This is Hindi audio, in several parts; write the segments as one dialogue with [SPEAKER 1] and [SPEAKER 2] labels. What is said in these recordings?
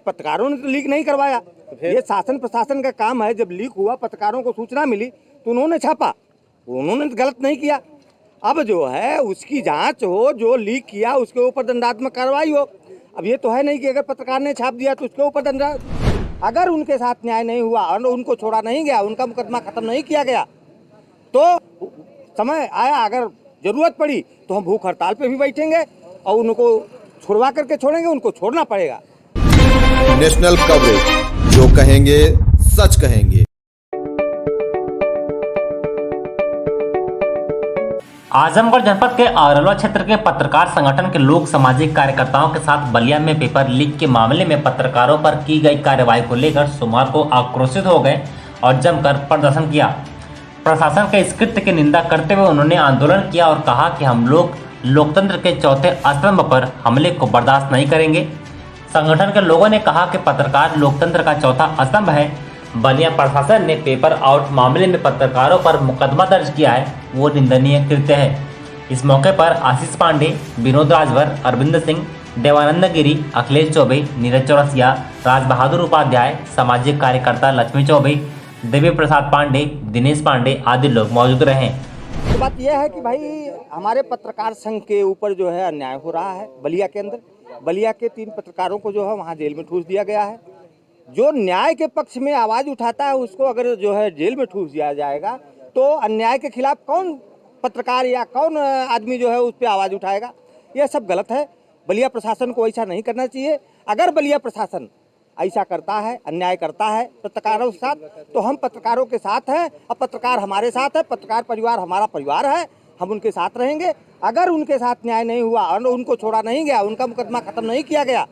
[SPEAKER 1] पत्रकारों ने तो लीक नहीं करवाया, ये शासन प्रशासन का काम है। जब लीक हुआ, पत्रकारों को सूचना मिली तो उन्होंने छापा, उन्होंने गलत नहीं किया। अब जो है उसकी जांच हो, जो लीक किया उसके ऊपर दंडात्मक कार्रवाई हो। अब ये तो है नहीं कि अगर पत्रकार ने छाप दिया तो उसके ऊपर दंडा, अगर उनके साथ न्याय नहीं हुआ और उनको छोड़ा नहीं गया, उनका मुकदमा खत्म नहीं किया गया, तो समय आया, अगर जरूरत पड़ी तो हम भूख हड़ताल पे भी बैठेंगे और उनको छुड़वा करके छोड़ेंगे, उनको छोड़ना पड़ेगा।
[SPEAKER 2] नेशनल कवरेज, जो कहेंगे सच कहेंगे।
[SPEAKER 3] आजमगढ़ जनपद के अरवल क्षेत्र के पत्रकार संगठन के लोग सामाजिक कार्यकर्ताओं के साथ बलिया में पेपर लीक के मामले में पत्रकारों पर की गई कार्रवाई को लेकर सोमवार को आक्रोशित हो गए और जमकर प्रदर्शन किया। प्रशासन के इस कृत्य की निंदा करते हुए उन्होंने आंदोलन किया और कहा कि हम लोग लोकतंत्र के चौथे स्तंभ पर हमले को बर्दाश्त नहीं करेंगे। संगठन के लोगों ने कहा कि पत्रकार लोकतंत्र का चौथा स्तंभ है। बलिया प्रशासन ने पेपर आउट मामले में पत्रकारों पर मुकदमा दर्ज किया है, वो निंदनीय कृत्य है। इस मौके पर आशीष पांडे, विनोद राजभर, अरविंद सिंह, देवानंद गिरी, अखिलेश चौबे, नीरज चौरसिया, राज बहादुर उपाध्याय, सामाजिक कार्यकर्ता लक्ष्मी चौबे, देवी प्रसाद पांडे, दिनेश पांडे आदि लोग मौजूद रहे।
[SPEAKER 1] तो बात यह है कि भाई हमारे पत्रकार संघ के ऊपर जो है अन्याय हो रहा है। बलिया के अंदर बलिया के 3 पत्रकारों को जो है वहाँ जेल में ठूस दिया गया है। जो न्याय के पक्ष में आवाज़ उठाता है उसको अगर जो है जेल में ठूस दिया जाएगा तो अन्याय के खिलाफ कौन पत्रकार या कौन आदमी जो है उस पर आवाज़ उठाएगा? यह सब गलत है। बलिया प्रशासन को ऐसा नहीं करना चाहिए। अगर बलिया प्रशासन ऐसा करता है, अन्याय करता है पत्रकारों के साथ, तो हम पत्रकारों के साथ हैं और पत्रकार हमारे साथ है। पत्रकार परिवार हमारा परिवार है, हम उनके साथ रहेंगे। अगर उनके साथ न्याय नहीं हुआ और उनको छोड़ा नहीं गया, उनका मुकदमा खत्म नहीं किया गया,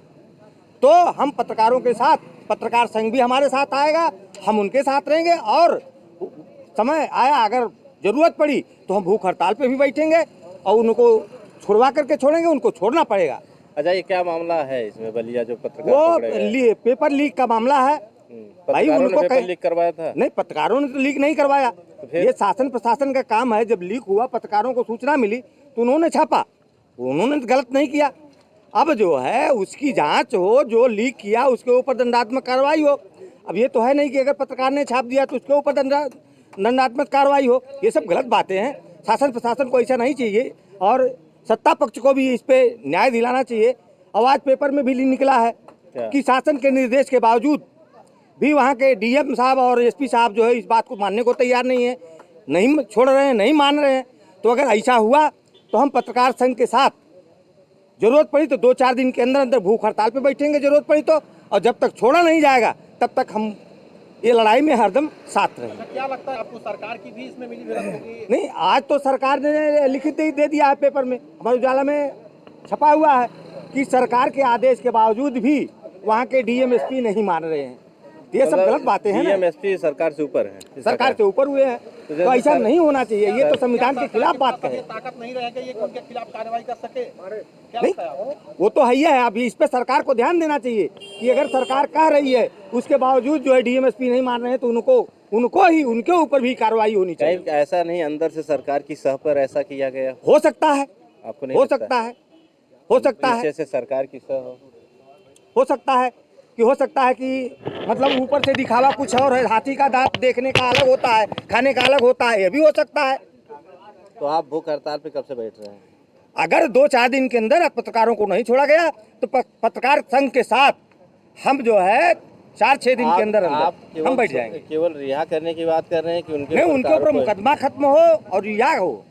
[SPEAKER 1] तो हम पत्रकारों के साथ, पत्रकार संघ भी हमारे साथ आएगा, हम उनके साथ रहेंगे और समय आया, अगर जरूरत पड़ी तो हम भूख हड़ताल पे भी बैठेंगे और उनको छुड़वा करके छोड़ेंगे, उनको छोड़ना पड़ेगा।
[SPEAKER 4] अच्छा, ये क्या मामला है इसमें बलिया जो पत्रकार
[SPEAKER 1] वो पेपर लीक का मामला है भाई। उनको
[SPEAKER 4] पेपर लीक करवाया था?
[SPEAKER 1] नहीं, पत्रकारों ने तो लीक नहीं करवाया, ये शासन प्रशासन का काम है। जब लीक हुआ, पत्रकारों को सूचना मिली तो उन्होंने छापा, उन्होंने गलत नहीं किया। अब जो है उसकी जांच हो, जो लीक किया उसके ऊपर दंडात्मक कार्रवाई हो। अब ये तो है नहीं कि अगर पत्रकार ने छाप दिया तो उसके ऊपर दंडात्मक कार्रवाई हो। ये सब गलत बातें हैं। शासन प्रशासन को ऐसा नहीं चाहिए और सत्ता पक्ष को भी इस पे न्याय दिलाना चाहिए। आवाज पेपर में भी निकला है कि शासन के निर्देश के बावजूद भी वहाँ के डीएम साहब और एसपी साहब जो है इस बात को मानने को तैयार नहीं है, नहीं छोड़ रहे हैं, नहीं मान रहे हैं। तो अगर ऐसा हुआ तो हम पत्रकार संघ के साथ जरूरत पड़ी तो 2-4 दिन के अंदर अंदर भूख हड़ताल पे बैठेंगे जरूरत पड़ी तो, और जब तक छोड़ा नहीं जाएगा तब तक हम ये लड़ाई में हरदम साथ रहेंगे।
[SPEAKER 4] क्या लगता है आपको, सरकार की भी इसमें मिलीभगत होगी?
[SPEAKER 1] नहीं, आज तो सरकार ने लिखित दे दिया है पेपर में, हमारे उजाला में छपा हुआ है कि सरकार के आदेश के बावजूद भी वहाँ के डीएम एसपी नहीं मान रहे हैं। ये सब गलत बातें हैं।
[SPEAKER 4] डीएम एसपी सरकार से ऊपर है,
[SPEAKER 1] सरकार से ऊपर हुए हैं, तो ऐसा नहीं होना चाहिए। ये तो संविधान के खिलाफ बात कहे।
[SPEAKER 4] ताकत नहीं रहेगा ये उनके खिलाफ कार्रवाई कर सके?
[SPEAKER 1] नहीं, वो तो है ही है। अभी इस पे सरकार को ध्यान देना चाहिए कि अगर सरकार कह रही है उसके बावजूद जो है डीएमएसपी नहीं मान रहे हैं तो उनको ही उनके ऊपर भी कार्रवाई होनी चाहिए।
[SPEAKER 4] ऐसा नहीं अंदर से सरकार की सह पर ऐसा किया गया
[SPEAKER 1] हो सकता है,
[SPEAKER 4] आपको नहीं
[SPEAKER 1] हो सकता है, हो सकता है
[SPEAKER 4] से सरकार की सह
[SPEAKER 1] हो सकता है कि मतलब ऊपर से दिखावा कुछ और है। हाथी का दांत देखने का अलग होता है, खाने का अलग होता है, ये भी हो सकता है।
[SPEAKER 4] तो आप भूख हड़ताल पे कब से बैठ रहे हैं?
[SPEAKER 1] अगर 2-4 दिन के अंदर पत्रकारों को नहीं छोड़ा गया तो पत्रकार संघ के साथ हम जो है 4-6 दिन के अंदर हम बैठ जाएंगे।
[SPEAKER 4] केवल रिहा करने की बात कर रहे हैं कि उनके
[SPEAKER 1] ऊपर मुकदमा खत्म हो और रिहा हो।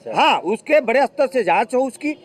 [SPEAKER 1] हाँ, उसके बड़े स्तर से जांच हो उसकी,